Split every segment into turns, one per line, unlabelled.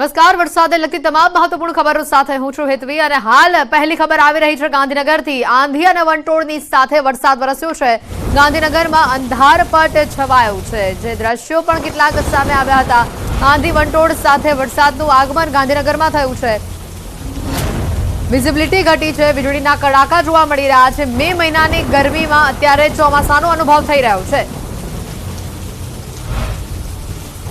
નમસ્કાર, વરસાદને લગતી તમામ મહત્વપૂર્ણ ખબરો સાથે હું છું હેતવી અને હાલ પહેલી ખબર આવી રહી છે ગાંધીનગરથી। આંધી અને વંટોળની સાથે વરસાદ વરસ્યો છે। ગાંધીનગરમાં અંધારપટ છવાયું છે, જે દ્રશ્યો પણ કેટલાક સામે આવ્યા હતા। આંધી વંટોળ સાથે વરસાદનું આગમન ગાંધીનગરમાં થયું છે। વિઝિબિલિટી ઘટી છે, વીજળીના કડાકા જોવા મળી રહ્યા છે। મે મહિનાની ગરમીમાં અત્યારે ચોમાસાનો અનુભવ થઈ રહ્યો છે।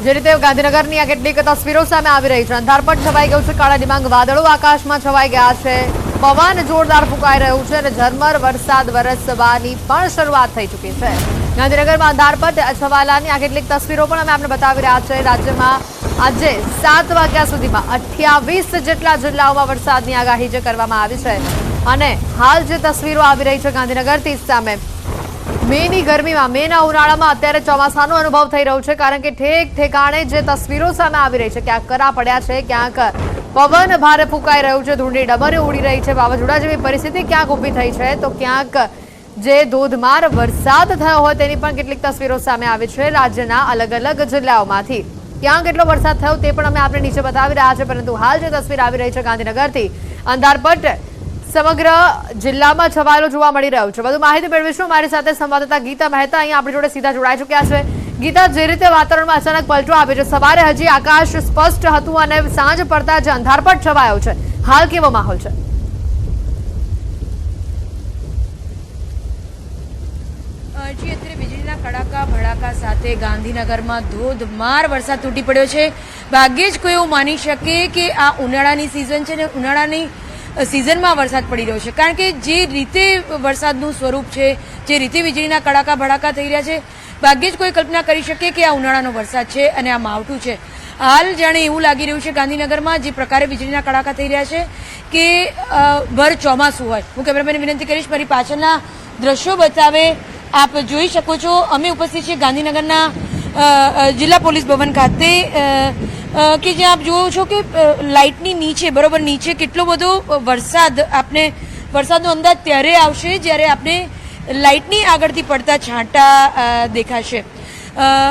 જે રીતે ગાંધીનગરની આ કેટલીક તસવીરો સામે આવી રહી છે। અંધારપટ છવાઈ ગયું છે, કાળા ડિબાંગ વાદળો આકાશમાં છવાઈ ગયા છે, પવન જોરદાર ફૂંકાઈ રહ્યું છે અને ઝરમર વરસાદ વરસવાની પણ શરૂઆત થઈ ચૂકી છે। ગાંધીનગરમાં અંધારપટ છવાલાની આ કેટલીક તસવીરો પણ અમે આપને બતાવી રહ્યા છે। રાજ્યમાં આજે 7 વાગ્યા સુધીમાં 28 જેટલા જિલ્લાઓમાં વરસાદની આગાહી જે કરવામાં આવી છે અને હાલ જે તસવીરો આવી રહી છે ગાંધીનગરથી સામે મેની ગરમીમાં, મેના ઉનાળામાં અત્યારે ચોમાસાનો અનુભવ થઈ રહ્યો છે, કારણ કે ઠેક ઠેકાણે જે તસવીરો સામે આવી રહી છે, ક્યાંક કરા પડ્યા છે, ક્યાંક પવન ભારે ફૂંકાઈ રહ્યું છે, ધૂળની ડમરીઓ ઉડી રહી છે, વાવાઝોડા જેવી પરિસ્થિતિ ક્યાંક ઊભી થઈ છે, તો ક્યાંક જે ધોધમાર વરસાદ થયો હોય તેની પણ કેટલીક તસવીરો સામે આવી છે રાજ્યના અલગ અલગ જિલ્લાઓમાંથી। ક્યાં કેટલો વરસાદ થયો તે પણ અમે આપણે નીચે બતાવી રહ્યા છે, પરંતુ હાલ જે તસવીર આવી રહી છે ગાંધીનગરથી, અંધારપટ સમગ્ર જિલ્લામાં છવાયેલો જોવા મળી રહ્યો છે। વધુ માહિતી મેળવીશું અમારી સાથે સંવાદદાતા ગીતા મહેતા અહીં આપણી જોડે સીધા જોડાઈ ચૂક્યા છે। ગીતા, જે રીતે વાતાવરણમાં અચાનક પલટો આવ્યો છે, સવારે હજી આકાશ સ્પષ્ટ હતું અને સાંજ પડતા જે અંધારપટ છવાયો છે, હાલ કેવો માહોલ છે?
જી, અત્યારે વીજળીના કડાકા ભડાકા સાથે ગાંધીનગરમાં ધોધમાર વરસાદ તૂટી પડ્યો છે। ભાગ્યે જ કોઈ એવું માની શકે કે આ ઉનાળાની સિઝન છે ને ઉનાળાની સિઝનમાં વરસાદ પડી રહ્યો છે, કારણ કે જે રીતે વરસાદનું સ્વરૂપ છે, જે રીતે વીજળીના કડાકા ભડાકા થઈ રહ્યા છે, ભાગ્યે જ કોઈ કલ્પના કરી શકે કે આ ઉનાળાનો વરસાદ છે અને આ માવઠું છે। હાલ જાણે એવું લાગી રહ્યું છે ગાંધીનગરમાં જે પ્રકારે વીજળીના કડાકા થઈ રહ્યા છે કે ભર ચોમાસું હોય। હું કેમેરામેનને વિનંતી કરીશ મારી પાછળના દ્રશ્યો બતાવે। આપ જોઈ શકો છો, અમે ઉપસ્થિત છીએ ગાંધીનગરના જિલ્લા પોલીસ ભવન ખાતે કે જ્યાં આપ જુઓ છો કે લાઇટની નીચે, બરોબર નીચે કેટલો બધો વરસાદનો અંદાજ ત્યારે આવશે જ્યારે આપણે લાઇટની આગળથી પડતા છાંટા દેખાશે।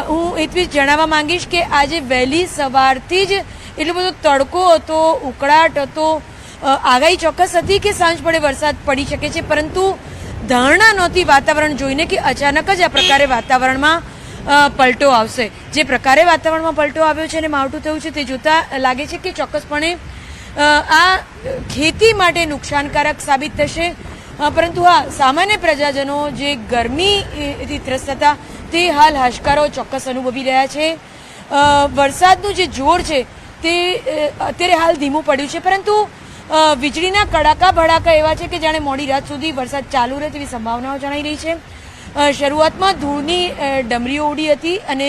હું એટલું જ જણાવવા માંગીશ કે આજે વહેલી સવારથી જ એટલો બધો તડકો હતો, ઉકળાટ હતો, આગાહી ચોક્કસ હતી કે સાંજ પડે વરસાદ પડી શકે છે, પરંતુ ધારણા નહોતી વાતાવરણ જોઈને કે અચાનક જ આ પ્રકારે વાતાવરણમાં પલટો આવશે। જે પ્રકારે વાતાવરણમાં પલટો આવ્યો છે અને માવઠું થયું છે તે જોતા લાગે છે કે ચોક્કસપણે આ ખેતી માટે નુકસાનકારક સાબિત થશે, પરંતુ હા, સામાન્ય પ્રજાજનો જે ગરમીથી ત્રસ્ત હતા તે હાલ હાશકારો ચોક્કસ અનુભવી રહ્યા છે। વરસાદનું જે જોર છે તે અત્યારે હાલ ધીમું પડ્યું છે, પરંતુ વીજળીના કડાકા ભડાકા એવા છે કે જાણે મોડી રાત સુધી વરસાદ ચાલુ રહે તેવી સંભાવનાઓ જણાઈ રહી છે। શરૂઆતમાં ધૂળની ડમરીઓ ઉડી હતી અને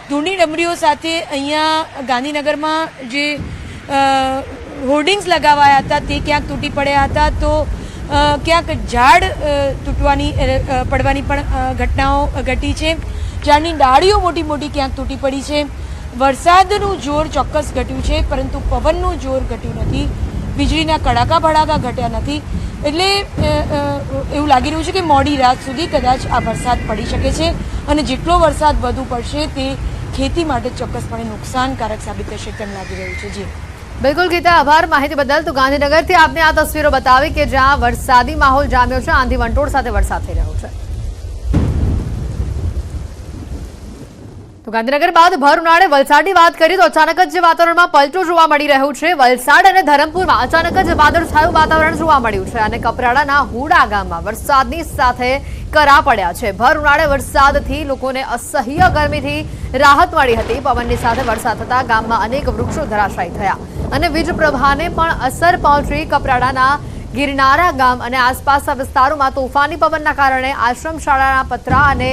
ધૂળની ડમરીઓ સાથે અહીંયા ગાંધીનગરમાં જે હોર્ડિંગ્સ લગાવાયા હતા તે ક્યાંક તૂટી પડ્યા હતા, તો ક્યાંક ઝાડ પડવાની પણ ઘટનાઓ ઘટી છે। ઝાડની ડાળીઓ મોટી મોટી ક્યાંક તૂટી પડી છે। વરસાદનું જોર ચોક્કસ ઘટ્યું છે, પરંતુ પવનનું જોર ઘટ્યું નથી, વીજળીના કડાકા ભડાકા ઘટ્યા નથી। એટલે એવું લાગી રહ્યું છે કે મોડી રાત સુધી કદાચ આ વરસાદ પડી શકે છે અને જેટલો વરસાદ વધુ પડશે તે ખેતી માટે ચોક્કસપણે નુકસાનકારક સાબિત થશે તેમ લાગી રહ્યું છે। જી
બિલકુલ ગીતા, આભાર માહિતી બદલ। તો ગાંધીનગરથી આપને આ તસવીરો બતાવી કે જ્યાં વરસાદી માહોલ જામ્યો છે, આંધી વંટોળ સાથે વરસાદ થઈ રહ્યો છે। તો ગાંધીનગર બાદ ભર ઉનાળે વલસાડની વાત કરીએ તો અચાનક જ જે વાતાવરણમાં પલટો જોવા મળી રહ્યું છે। વલસાડ અને ધરમપુરમાં અચાનક જ વાદળછાયું વાતાવરણ જોવા મળ્યું છે અને કપરાડાના હુડા ગામમાં વરસાદની સાથે કરા પડ્યા છે। ભર ઉનાળે વરસાદથી લોકોને અસહ્ય ગરમીથી રાહત મળી હતી। પવનની સાથે વરસાદ થતા ગામમાં અનેક વૃક્ષો ધરાશાયી થયા અને વીજ પ્રવાહને પણ અસર પહોંચી। કપરાડાના ગિરનારા ગામ અને આસપાસના વિસ્તારોમાં તોફાની પવનના કારણે આશ્રમ શાળાના પતરા અને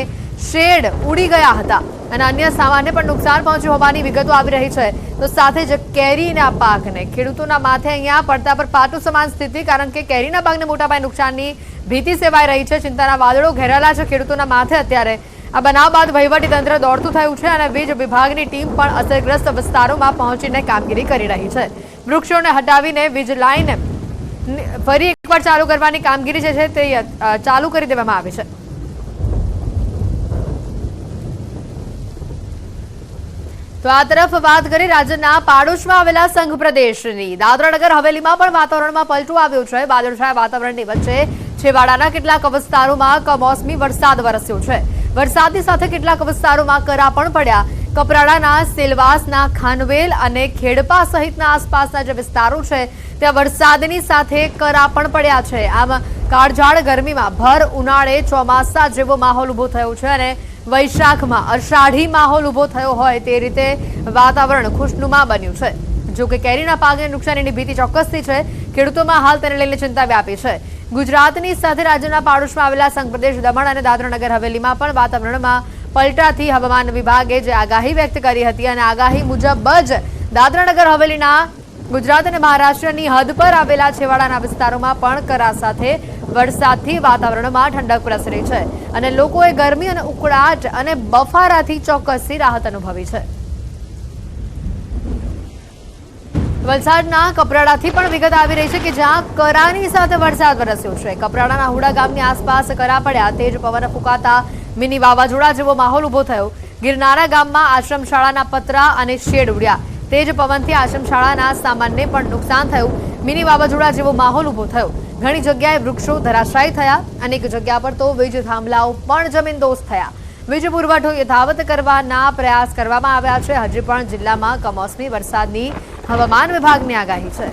શેડ ઉડી ગયા હતા અને અન્ય સામાનને પણ નુકસાન પહોંચ્યું હોવાની વિગતો આવી રહી છે। તો સાથે જ કેરીના પાકને ખેડૂતોના માથે અહીંયા પડતા પર પાટું સમાન સ્થિતિ, કારણ કે કેરીના પાકને મોટા પાયે નુકસાનની ભીતિ સેવાઈ રહી છે। ચિંતાના વાદળો ઘેરાયેલા છે ખેડૂતોના માથે અત્યારે। આ બનાવ બાદ વહીવટી તંત્ર દોડતું થયું છે અને વીજ વિભાગની ટીમ પણ અસરગ્રસ્ત વિસ્તારોમાં પહોંચીને કામગીરી કરી રહી છે। વૃક્ષોને હટાવીને વીજ લાઇન ફરી એકવાર ચાલુ કરવાની કામગીરી જે છે તે ચાલુ કરી દેવામાં આવી છે। તો આ તરફ વાત કરી રાજ્યના પાડોશમાં આવેલા સંઘ પ્રદેશની દાદરાનગર હવેલીમાં પણ વાતાવરણમાં પલટો આવ્યો છે। વાદળછાયા વાતાવરણની વચ્ચે છેવાડાના કેટલાક વિસ્તારોમાં કમોસમી વરસાદ વરસ્યો છે। વરસાદની સાથે કેટલાક વિસ્તારોમાં કરા પણ પડ્યા। કપરાડાના સેલવાસના ખાનવેલ અને ખેડપા સહિતના આસપાસના જે વિસ્તારો છે ત્યાં વરસાદની સાથે કરા પણ પડ્યા છે। આમ કાળઝાળ ગરમીમાં ભર ઉનાળે ચોમાસા જેવો માહોલ ઉભો થયો છે અને વૈશાખમાં અષાઢી માહોલ ઉભો થયો હોય તે રીતે વાતાવરણ ખુશનુમા બન્યું છે। જો કે કેરીના પાકને નુકસાનીની ભીતિ ચોક્કસથી છે। ખેડૂતોમાં હાલ તેને લઈને ચિંતા વ્યાપી છે। ગુજરાતની સાથે રાજ્યના પાડોશમાં આવેલા સંઘ પ્રદેશ દમણ અને દાદરાનગર હવેલીમાં પણ વાતાવરણમાં પલટાથી હવામાન વિભાગે જે આગાહી વ્યક્ત કરી હતી અને આગાહી મુજબ જ દાદરાનગર હવેલીના ગુજરાત અને મહારાષ્ટ્રની હદ પર આવેલા છેવાડાના વિસ્તારોમાં પણ કરા સાથે વરસાદથી વાતાવરણમાં ઠંડક પ્રસરી છે અને લોકોએ ગરમી અને ઉકળાટ અને બફારાથી ચોક્કસથી રાહત અનુભવી છે। વલસાડના કપરાડાથી પણ વિગત આવી રહી છે કે જ્યાં કરાની સાથે વરસાદ વરસ્યો છે। કપરાડાના હુડા ગામની આસપાસ કરા પડ્યા। તેજ પવન ફૂંકાતા મિની વાવાઝોડા જેવો માહોલ ઉભો થયો। ગિરનારા ગામમાં આશ્રમ શાળાના પતરા અને શેડ ઉડ્યા। તેજ પવનથી આશ્રમ શાળાના સામાનને પણ નુકસાન થયું। મિની વાવાઝોડા જેવો માહોલ ઉભો થયો। ઘણી જગ્યાએ વૃક્ષો ધરાશાયી થયા। અનેક જગ્યા પર તો વીજ થાંભલાઓ પણ જમીનદોસ્ત થયા। વીજ પુરવઠો યથાવત કરવાના પ્રયાસ કરવામાં આવ્યા છે। હજી પણ જિલ્લામાં કમોસમી વરસાદની હવામાન વિભાગની આગાહી છે।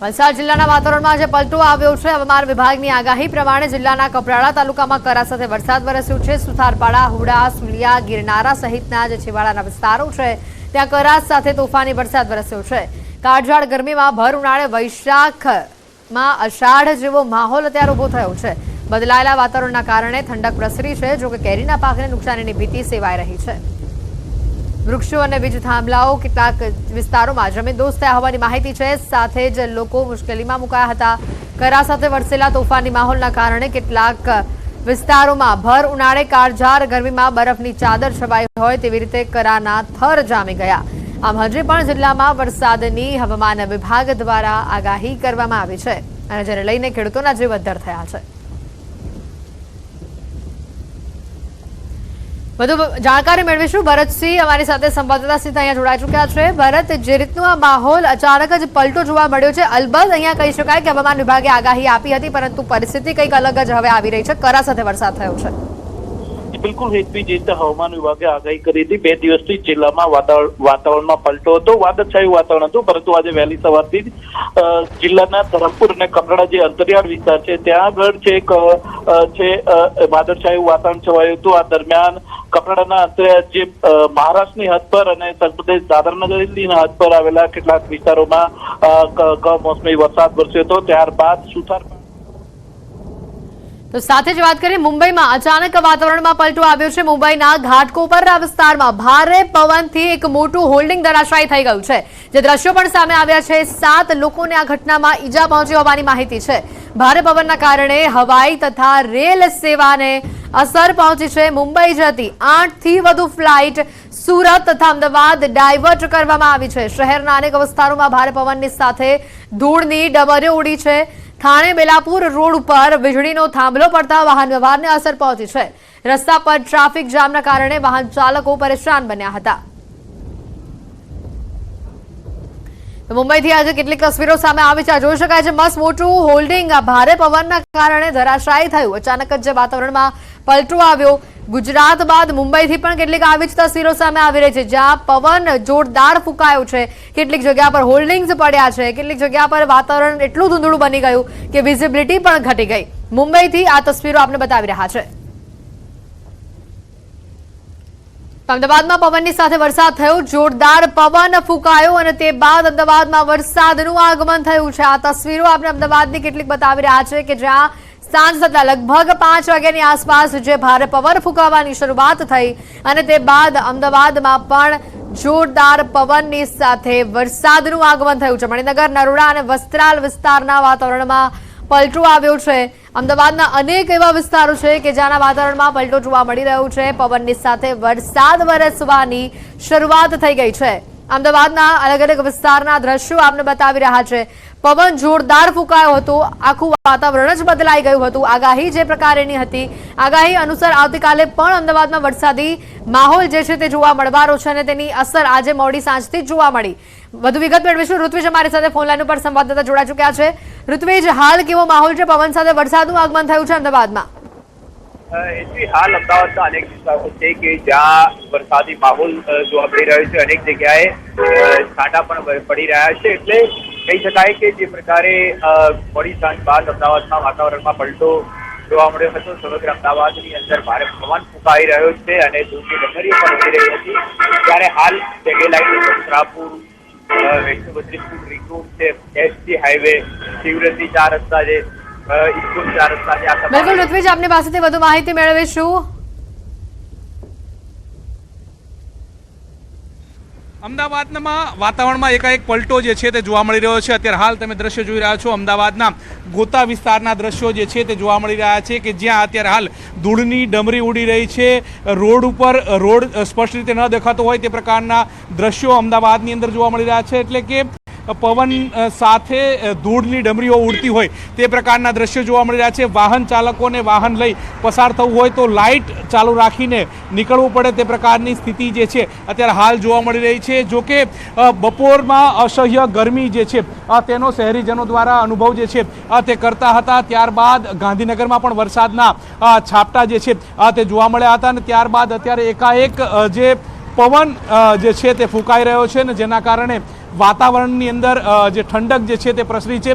વલસાડ જિલ્લાના વાતાવરણમાં આજે પલટો આવ્યો છે। હવામાન વિભાગની આગાહી પ્રમાણે જિલ્લાના કપરાડા તાલુકામાં કરા સાથે વરસાદ વરસ્યો છે। સુથારપાડા, હુડા, સુલિયા, ગિરનારા સહિતના જે છેવાડાના વિસ્તારો છે ત્યાં કરા સાથે તોફાની વરસાદ વરસ્યો છે। કાળઝાળ ગરમીમાં ભર ઉનાળે વૈશાખમાં અષાઢ જેવો માહોલ અત્યારે ઉભો થયો છે। બદલાયેલા વાતાવરણના કારણે ઠંડક પ્રસરી છે। જો કે કેરીના પાકને નુકસાનીની ભીતિ સેવાઈ રહી છે। વૃક્ષો અને વીજ થાંભલાઓ કેટલાક વિસ્તારોમાં જમીનદોસ્ત થયા હોવાની માહિતી છે। સાથે જ લોકો મુશ્કેલીમાં મુકાયા હતા। કરા સાથે વરસેલા તોફાની માહોલના કારણે કેટલાક વિસ્તારોમાં ભર ઉનાળે કાળઝાળ ગરમીમાં બરફની ચાદર છવાઈ હોય તેવી રીતે કરાના થર જામી ગયા। આમ હજી પણ જિલ્લામાં વરસાદની હવામાન વિભાગ દ્વારા આગાહી કરવામાં આવી છે અને જેને લઈને ખેડૂતોના જીવ અદ્ધર થયા છે। વધુ જાણકારી મેળવીશું। ભરતસિંહ અમારી સાથે સંવાદદાતા સીધા અહીંયા જોડાઈ ચૂક્યા છે। ભરત, જે રીતનું આ માહોલ અચાનક જ પલટો જોવા મળ્યો છે, અલબત્ત અહીંયા કહી શકાય કે હવામાન વિભાગે આગાહી આપી હતી, પરંતુ પરિસ્થિતિ કંઈક અલગ જ હવે આવી રહી છે। કરા સાથે વરસાદ થયો છે।
બિલકુલ હેતવી, જે રીતે હવામાન વિભાગે આગાહી કરી હતી 2 દિવસથી જિલ્લામાં વાતાવરણમાં પલટો હતો। વાદળછાયું વાતાવરણ હતું, પરંતુ આજે વહેલી સવારથી જ જિલ્લાના ધરમપુર અને કપરાડા જે અંતરિયાળ વિસ્તાર છે ત્યાં આગળ છે વાદળછાયું વાતાવરણ છવાયું હતું। આ દરમિયાન કપરાડાના અંતરિયાળ જે મહારાષ્ટ્રની હદ પર અને સંઘપ્રદેશ દાદરાનગરની હદ પર આવેલા કેટલાક વિસ્તારોમાં કમોસમી વરસાદ વરસ્યો હતો। ત્યારબાદ
તો સાથે જ વાત કરીએ મુંબઈમાં અચાનક વાતાવરણમાં પલટો આવ્યો છે। મુંબઈના ઘાટકોપરના વિસ્તારમાં ભારે પવનથી એક મોટું હોલ્ડિંગ ધરાશાયી થઈ ગયું છે, જે દ્રશ્યો પણ સામે આવ્યા છે। 7 લોકોને આ ઘટનામાં ઈજા પહોંચી હોવાની માહિતી છે। ભારે પવનના કારણે હવાઈ તથા રેલ સેવાને અસર પહોંચી છે। મુંબઈ જતી 8થી વધુ ફ્લાઇટ સુરત તથા અમદાવાદ ડાયવર્ટ કરવામાં આવી છે। શહેરના અનેક વિસ્તારોમાં ભારે પવનની સાથે ધૂળની ડમરીઓ ઉડી છે। થાણે બેલાપુર રોડ ઉપર વીજળીનો થાંભલો પડતા વાહન વ્યવહારને અસર પહોંચી છે। રસ્તા પર ટ્રાફિક જામના કારણે વાહન ચાલકો પરેશાન બન્યા હતા। મુંબઈથી આજે કેટલીક તસવીરો સામે આવી છે। જોઈ શકાય છે મસ્ત મોટું હોલ્ડિંગ ભારે પવનના કારણે ધરાશાયી થયું। અચાનક જ વાતાવરણમાં પલટો આવ્યો। ગુજરાત બાદ મુંબઈથી પણ કેટલીક આવી જ તસવીરો સામે આવી રહી છે, જ્યાં પવન જોરદાર ફૂંકાયો છે। કેટલીક જગ્યા પર હોલ્ડિંગ્સ પડ્યા છે, કેટલીક જગ્યા પર વાતાવરણ એટલું ધૂંધળું બની ગયું કે વિઝિબિલિટી પણ ઘટી ગઈ। મુંબઈથી આ તસવીરો આપને બતાવી રહ્યા છે। અમદાવાદમાં પવનની સાથે વરસાદ થયો। જોરદાર પવન ફૂંકાયો અને તે બાદ અમદાવાદમાં વરસાદનું આગમન થયું છે। આ તસવીરો આપણે અમદાવાદની કેટલીક બતાવી રહ્યા છે કે જ્યાં સાંજ થતા લગભગ 5 વાગ્યાની આસપાસ જે ભારે પવન ફૂંકાવાની શરૂઆત થઈ અને તે બાદ અમદાવાદમાં પણ જોરદાર પવનની સાથે વરસાદનું આગમન થયું છે। મણિનગર, નરોડા અને વસ્ત્રાલ વિસ્તારના વાતાવરણમાં પલટો આવ્યો છે। અમદાવાદના અનેક એવા વિસ્તારો છે કે જ્યાંના વાતાવરણમાં પલટો જોવા મળી રહ્યો છે। પવનની સાથે વરસાદ વરસવાની શરૂઆત થઈ ગઈ છે। અમદાવાદના અલગ અલગ વિસ્તારના દ્રશ્યો આપને બતાવી રહ્યા છે। પવન જોરદાર ફૂંકાયો હતો, આખું વાતાવરણ જ બદલાઈ ગયું હતું। આગાહી જે પ્રકારેની હતી, આગાહી અનુસાર આવતીકાલે પણ અમદાવાદમાં વરસાદી માહોલ જે છે તે જોવા મળવાનો છે અને તેની અસર આજે મોડી સાંજથી જ જોવા મળી। વધુ વિગત મેળવીશું। ઋત્વિજ અમારી સાથે ફોનલાઈન ઉપર સંવાદદાતા જોડાઈ ચૂક્યા છે। ઋત્વિજ, હાલ કેવો માહોલ છે? પવન સાથે વરસાદનું આગમન થયું છે અમદાવાદમાં?
એથી હાલ અમદાવાદના અનેક વિસ્તારો છે કે જ્યાં વરસાદી માહોલ જોવા મળી રહ્યો છે। અનેક જગ્યાએ છાંટા પણ પડી રહ્યા છે। એટલે કહી શકાય કે જે પ્રકારે મોડી સાંજ બાદ અમદાવાદના વાતાવરણમાં પલટો જોવા મળ્યો હતો। સમગ્ર અમદાવાદની અંદર ભારે પવન ફૂંકાઈ રહ્યો છે અને ધૂળની ડમરીઓ પણ ઉડી રહી હતી। ત્યારે હાલ સેટેલાઇટ વસ્ત્રાપુર, વૈષ્ણોદેવી રિંગ છે, એસટી હાઈવે, શિવરતી 4 રસ્તા છે, ઇસ્કોન 4 રસ્તા છે।
બિલકુલ ઋત્વિજ, આપની પાસેથી વધુ માહિતી મેળવીશું।
અમદાવાદમાં વાતાવરણમાં એકાએક પલટો જે છે તે જોવા મળી રહ્યો છે। અત્યારે હાલ તમે દ્રશ્ય જોઈ રહ્યા છો અમદાવાદના ગોતા વિસ્તારના દ્રશ્યો જે છે તે જોવા મળી રહ્યા છે કે જ્યાં અત્યારે હાલ ધૂળની ડમરી ઉડી રહી છે। રોડ ઉપર રોડ સ્પષ્ટ રીતે ન દેખાતો હોય તે પ્રકારના દ્રશ્યો અમદાવાદની અંદર જોવા મળી રહ્યા છે। એટલે કે પવન સાથે ધૂળની ડમરીઓ ઉડતી હોય તે પ્રકારના દ્રશ્યો જોવા મળી રહ્યા છે। વાહન ચાલકોને વાહન લઈ પસાર થવું હોય તો લાઇટ ચાલુ રાખીને નીકળવું પડે તે પ્રકારની સ્થિતિ જે છે અત્યારે હાલ જોવા મળી રહી છે। જો કે બપોરમાં અસહ્ય ગરમી જે છે તેનો શહેરીજનો દ્વારા અનુભવ જે છે તે કરતા હતા। ત્યારબાદ ગાંધીનગરમાં પણ વરસાદના છાપટા જે છે તે જોવા મળ્યા હતા અને ત્યારબાદ અત્યારે એકાએક જે પવન જે છે તે ફૂંકાઈ રહ્યો છે ને જેના કારણે વાતાવરણની અંદર જે ઠંડક જે છે તે પ્રસરી છે।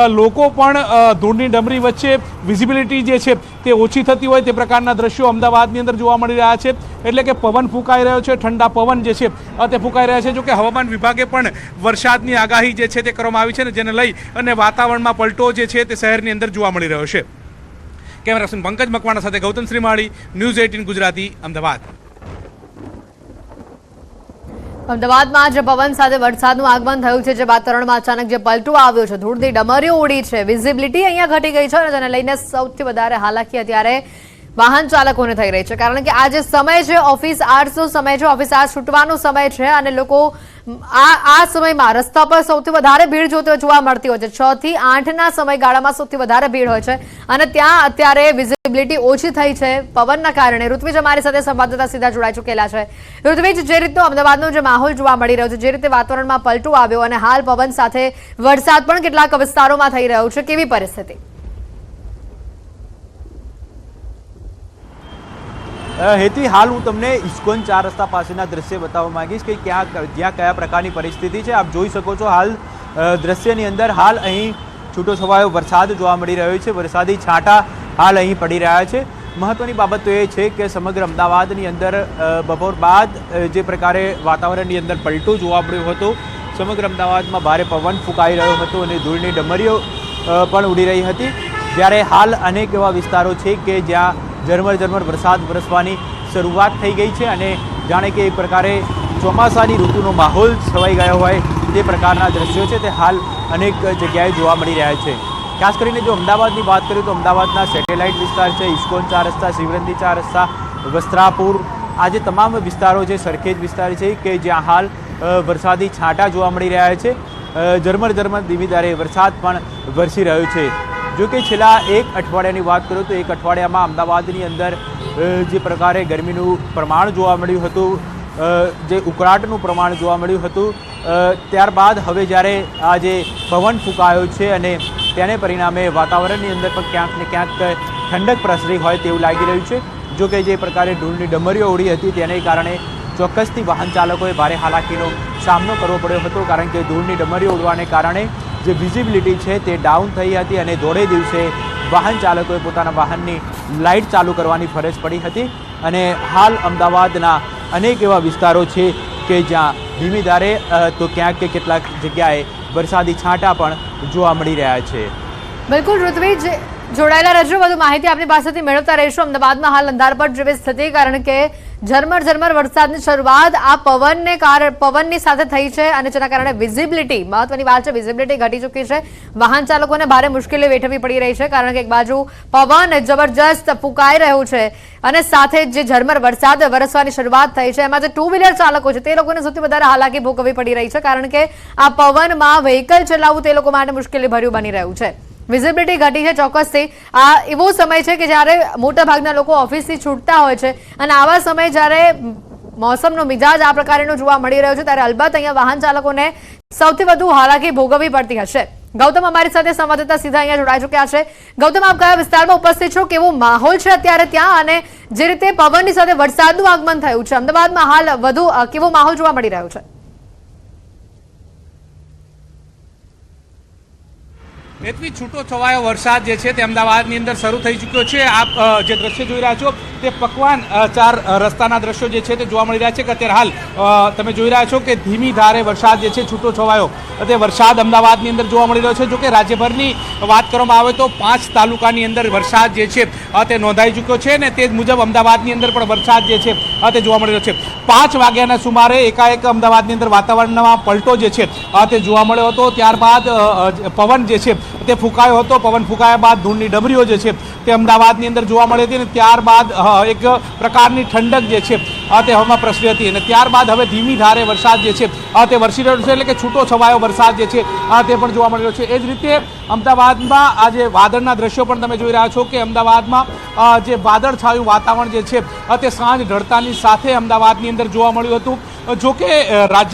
લોકો પણ ધૂળની ડમરી વચ્ચે વિઝિબિલિટી જે છે તે ઓછી થતી હોય તે પ્રકારના દ્રશ્યો અમદાવાદની અંદર જોવા મળી રહ્યા છે। એટલે કે પવન ફૂંકાઈ રહ્યો છે, ઠંડા પવન જે છે તે ફૂંકાઈ રહ્યા છે। જો કે હવામાન વિભાગે પણ વરસાદની આગાહી જે છે તે કરવામાં આવી છે ને જેને લઈ અને વાતાવરણમાં પલટો જે છે તે શહેરની અંદર જોવા મળી રહ્યો છે। કેમેરા પર્સન પંકજ મકવાણા સાથે ગૌતમ શ્રીમાળી, ન્યૂઝ 18 ગુજરાતી, અમદાવાદ।
અમદાવાદમાં જે પવન સાથે વરસાદનું આગમન થયું છે, જે વાતાવરણમાં અચાનક જે પલટો આવ્યો છે, ધૂળની ડમરીઓ ઉડી છે, વિઝિબિલિટી અહીંયા ઘટી ગઈ છે અને તેને લઈને સૌથી વધારે હાલાકી અત્યારે વાહન ચાલકોને થઈ રહી છે। કારણ કે આ જે સમય છે ઓફિસ આર્સનો સમય છે, ઓફિસ આર્સ છૂટવાનો સમય છે અને લોકો આ સમયમાં રસ્તા પર સૌથી વધારે ભીડ જોવા મળતી હોય છે। 6 થી 8ના સમયગાળામાં સૌથી વધારે ભીડ હોય છે અને ત્યાં અત્યારે વિઝિબિલિટી ઓછી થઈ છે પવનના કારણે। ઋત્વિજ અમારી સાથે સંવાદદાતા સીધા જોડાઈ ચૂકેલા છે। ઋત્વિજ, જે રીતનો અમદાવાદનો જે માહોલ જોવા મળી રહ્યો છે, જે રીતે વાતાવરણમાં પલટો આવ્યો અને હાલ પવન સાથે વરસાદ પણ કેટલાક વિસ્તારોમાં થઈ રહ્યો છે, કેવી પરિસ્થિતિ?
હેતી, હાલ હું તમને ઇસ્કોન 4 રસ્તા પાસેના દ્રશ્ય બતાવવા માંગીશ કે જ્યાં કયા પ્રકારની પરિસ્થિતિ છે। આપ જોઈ શકો છો હાલ દ્રશ્યની અંદર હાલ અહીં છૂટો છવાયો વરસાદ જોવા મળી રહ્યો છે। વરસાદી છાંટા હાલ અહીં પડી રહ્યા છે। મહત્વની બાબત તો એ છે કે સમગ્ર અમદાવાદની અંદર બપોર બાદ જે પ્રકારે વાતાવરણની અંદર પલટો જોવા મળ્યો હતો, સમગ્ર અમદાવાદમાં ભારે પવન ફૂંકાઈ રહ્યો હતો અને ધૂળની ડમરીઓ પણ ઉડી રહી હતી। જ્યારે હાલ અનેક એવા વિસ્તારો છે કે જ્યાં ઝરમર વરસાદ વરસવાની શરૂઆત થઈ ગઈ છે અને જાણે કે એક પ્રકારે ચોમાસાની ઋતુનો માહોલ છવાઈ ગયો હોય તે પ્રકારના દ્રશ્યો છે તે હાલ અનેક જગ્યાએ જોવા મળી રહ્યા છે। ખાસ કરીને જો અમદાવાદની વાત કરીએ તો અમદાવાદના સેટેલાઇટ વિસ્તાર છે, ઇસ્કોન 4 રસ્તા, શિવરતી 4 રસ્તા, વસ્ત્રાપુર, આ જે તમામ વિસ્તારો છે સરખેજ વિસ્તાર છે કે જ્યાં હાલ વરસાદી છાંટા જોવા મળી રહ્યા છે। ઝરમર ધીમી ધારે વરસાદ પણ વરસી રહ્યો છે। જો કે છેલ્લા એક અઠવાડિયાની વાત કરું તો એક અઠવાડિયામાં અમદાવાદની અંદર જે પ્રકારે ગરમીનું પ્રમાણ જોવા મળ્યું હતું, જે ઉકળાટનું પ્રમાણ જોવા મળ્યું હતું, ત્યારબાદ હવે જ્યારે આ જે પવન ફૂંકાયો છે અને તેને પરિણામે વાતાવરણની અંદર પણ ક્યાંક ને ક્યાંક ઠંડક પ્રસરી હોય તેવું લાગી રહ્યું છે। જો કે જે પ્રકારે ધૂળની ડમરીઓ ઉડી હતી તેને કારણે ચોક્કસથી વાહન ચાલકોએ ભારે હાલાકીનો સામનો કરવો પડ્યો હતો। કારણ કે ધૂળની ડમરીઓ ઉડવાને કારણે જે વિઝિબિલિટી છે તે ડાઉન થઈ હતી અને દોડે દિવસે વાહન ચાલકોએ પોતાના વાહનની લાઇટ ચાલુ કરવાની ફરજ પડી હતી અને હાલ અમદાવાદના અનેક એવા વિસ્તારો છે કે જ્યાં ધીમી ધારે તો ક્યાંક કે કેટલાક જગ્યાએ વરસાદી છાંટા પણ જોવા મળી રહ્યા છે।
બિલકુલ ઋત્વિજ, જોડાયેલા રહેજો, વધુ માહિતી આપની પાસેથી મેળવતા રહીશું। અમદાવાદમાં હાલ અંધારપટ જેવી સ્થિતિ, કારણ કે ઝરમર વરસાદની શરૂઆત આ પવનની સાથે થઈ છે અને જેના કારણે વિઝિબિલિટી, મહત્વની વાત છે, વિઝિબિલિટી ઘટી ચૂકી છે। વાહન ચાલકોને ભારે મુશ્કેલી વેઠવી પડી રહી છે, કારણ કે એક બાજુ પવન જબરજસ્ત ફૂંકાઈ રહ્યું છે અને સાથે જે ઝરમર વરસાદ વરસવાની શરૂઆત થઈ છે, એમાં જે ટુ વ્હીલર ચાલકો છે તે લોકોને સૌથી વધારે હાલાકી ભોગવવી પડી રહી છે, કારણ કે આ પવનમાં વ્હીકલ ચલાવવું તે લોકો માટે મુશ્કેલી ભર્યું બની રહ્યું છે। વિઝિબિલિટી ઘટી છે ચોક્કસથી। આ એવો સમય છે કે જ્યારે મોટાભાગના લોકો ઓફિસથી છૂટતા હોય છે અને આવા સમયે જ્યારે મોસમનો મિજાજ આ પ્રકારનો જોવા મળી રહ્યો છે, ત્યારે અલબત્ત અહીંયા વાહન ચાલકોને સૌથી વધુ હાલાકી ભોગવવી પડતી હશે। ગૌતમ અમારી સાથે સંવાદદાતા સીધા અહીંયા જોડાઈ ચૂક્યા છે। ગૌતમ, આપ કયા વિસ્તારમાં ઉપસ્થિત છો, કેવો માહોલ છે અત્યારે ત્યાં, અને જે રીતે પવનની સાથે વરસાદનું આગમન થયું છે, અમદાવાદમાં હાલ વધુ કેવો માહોલ જોવા મળી રહ્યો છે?
એટલી છૂટો છવાયો વરસાદ જે છે તે અમદાવાદની અંદર શરૂ થઈ ચૂક્યો છે। આપ જે દ્રશ્ય જોઈ રહ્યા છો તે પકવાન 4 રસ્તાના દ્રશ્યો જે છે તે જોવા મળી રહ્યા છે કે અત્યારે હાલ તમે જોઈ રહ્યા છો કે ધીમી ધારે વરસાદ જે છે છૂટો છવાયો તે વરસાદ અમદાવાદની અંદર જોવા મળી રહ્યો છે। જોકે રાજ્યભરની વાત કરવામાં આવે તો 5 તાલુકાની અંદર વરસાદ જે છે તે નોંધાઈ ચૂક્યો છે ને તે જ મુજબ અમદાવાદની અંદર પણ વરસાદ જે છે તે જોવા મળી રહ્યો છે। 5 વાગ્યાના સુમારે એકાએક અમદાવાદની અંદર વાતાવરણમાં પલટો જે છે તે જોવા મળ્યો હતો। ત્યારબાદ પવન જે છે તે ફૂંકાયો હતો। પવન ફૂંકાયા બાદ ધૂળની ડમરીઓ જે છે તે અમદાવાદની અંદર જોવા મળી હતી અને ત્યારબાદ એક પ્રકારની ઠંડક જે છે તે હવામાં પ્રસરી હતી અને ત્યારબાદ હવે ધીમી ધારે વરસાદ જે છે તે વરસી રહ્યો છે, એટલે કે છૂટો છવાયો વરસાદ જે છે તે પણ જોવા મળી રહ્યો છે। એ જ રીતે અમદાવાદમાં આ જે વાદળના દ્રશ્યો પણ તમે જોઈ રહ્યા છો કે અમદાવાદમાં જે વાદળછાયું વાતાવરણ જે છે તે સાંજ ઢળતાની સાથે અમદાવાદની અંદર જોવા મળ્યું હતું। જોકે રાજ્ય